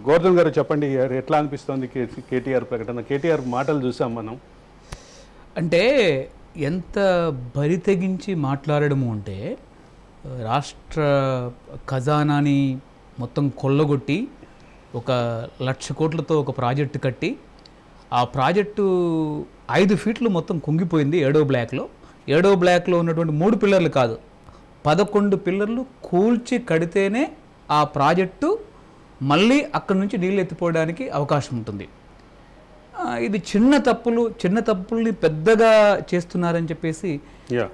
గోవర్ధన్ గారు చెప్పండి, ఎట్లా అనిపిస్తుంది కేటీఆర్ ప్రకటన? కేటీఆర్ మాటలు చూసాం మనం. అంటే ఎంత బరి తెగించి మాట్లాడము అంటే, రాష్ట్ర ఖజానాని మొత్తం కొల్లగొట్టి 1,00,000 కోట్లతో ఒక ప్రాజెక్టు కట్టి, ఆ ప్రాజెక్టు 5 ఫీట్లు మొత్తం కుంగిపోయింది 7వ బ్లాక్లో. 7వ బ్లాక్లో ఉన్నటువంటి 3 పిల్లర్లు కాదు, 11 పిల్లర్లు కూల్చి కడితేనే ఆ ప్రాజెక్టు మళ్ళీ అక్కడి నుంచి నీళ్ళు ఎత్తిపోవడానికి అవకాశం ఉంటుంది. ఇది చిన్న తప్పుల్ని పెద్దగా చేస్తున్నారని చెప్పేసి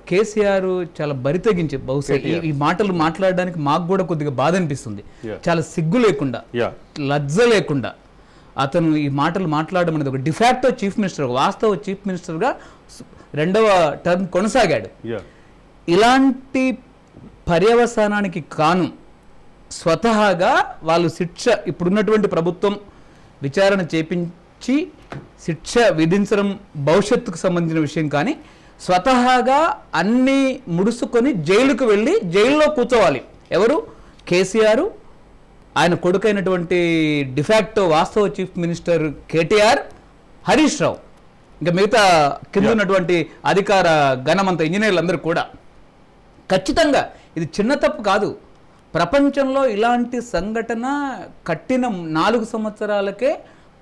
కేసీఆర్ చాలా బరి తెగించి, బహుశా ఈ మాటలు మాట్లాడడానికి మాకు కూడా కొద్దిగా బాధ అనిపిస్తుంది. చాలా సిగ్గు లేకుండా, లజ్జ లేకుండా అతను ఈ మాటలు మాట్లాడడం అనేది ఒక డిఫాక్టో చీఫ్ మినిస్టర్, వాస్తవ చీఫ్ మినిస్టర్గా 2వ టర్మ్ కొనసాగాడు. ఇలాంటి పర్యవసానానికి కాను స్వతహాగా వాళ్ళు శిక్ష, ఇప్పుడున్నటువంటి ప్రభుత్వం విచారణ చేపించి శిక్ష విధించడం భవిష్యత్తుకు సంబంధించిన విషయం, కానీ స్వతహాగా అన్నీ ముడుసుకొని జైలుకు వెళ్ళి జైల్లో కూర్చోవాలి. ఎవరు? కేసీఆర్, ఆయన కొడుకైనటువంటి డిఫాక్టో వాస్తవ చీఫ్ మినిస్టర్ కేటీఆర్, హరీష్ రావు, ఇంకా మిగతా కింద ఉన్నటువంటి అధికార గణమంత ఇంజనీర్లు అందరూ కూడా. ఖచ్చితంగా ఇది చిన్న తప్పు కాదు. ప్రపంచంలో ఇలాంటి సంఘటన కట్టిన 4 సంవత్సరాలకే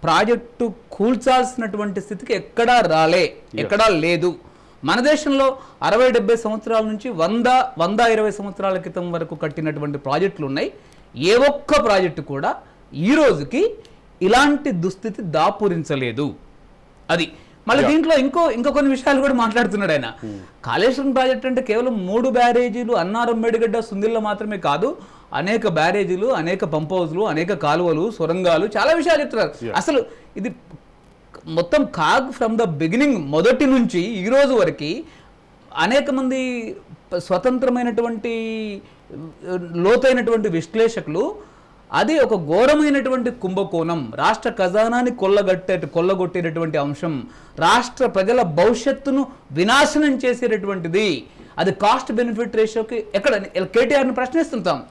ప్రాజెక్టు కూల్చాల్సినటువంటి స్థితికి ఎక్కడా లేదు. మన దేశంలో 60-70 సంవత్సరాల నుంచి 100-120 సంవత్సరాల క్రితం వరకు కట్టినటువంటి ప్రాజెక్టులు ఉన్నాయి. ఏ ఒక్క ప్రాజెక్టు కూడా ఈ రోజుకి ఇలాంటి దుస్థితి దాపురించలేదు. అది మళ్ళీ దీంట్లో ఇంకో కొన్ని విషయాలు కూడా మాట్లాడుతున్నాడు ఆయన. కాళేశ్వరం ప్రాజెక్ట్ అంటే కేవలం 3 బ్యారేజీలు, అన్నారం, మేడిగడ్డ, సుందిల్ల మాత్రమే కాదు, అనేక బ్యారేజీలు, అనేక పంప్ హౌస్లు, అనేక కాలువలు, సొరంగాలు, చాలా విషయాలు చెప్తున్నారు. అసలు ఇది మొత్తం కాగ్ ఫ్రమ్ ద బిగినింగ్, మొదటి నుంచి ఈ రోజు వరకు అనేక మంది స్వతంత్రమైనటువంటి లోతైనటువంటి విశ్లేషకులు అది ఒక ఘోరమైనటువంటి కుంభకోణం, రాష్ట్ర ఖజానాన్ని కొల్లగొట్టేటటువంటి అంశం, రాష్ట్ర ప్రజల భవిష్యత్తును వినాశనం చేసేటటువంటిది, అది కాస్ట్ బెనిఫిట్ రేషియోకి ఎక్కడ కేటీఆర్ని ప్రశ్నిస్తున్నాం.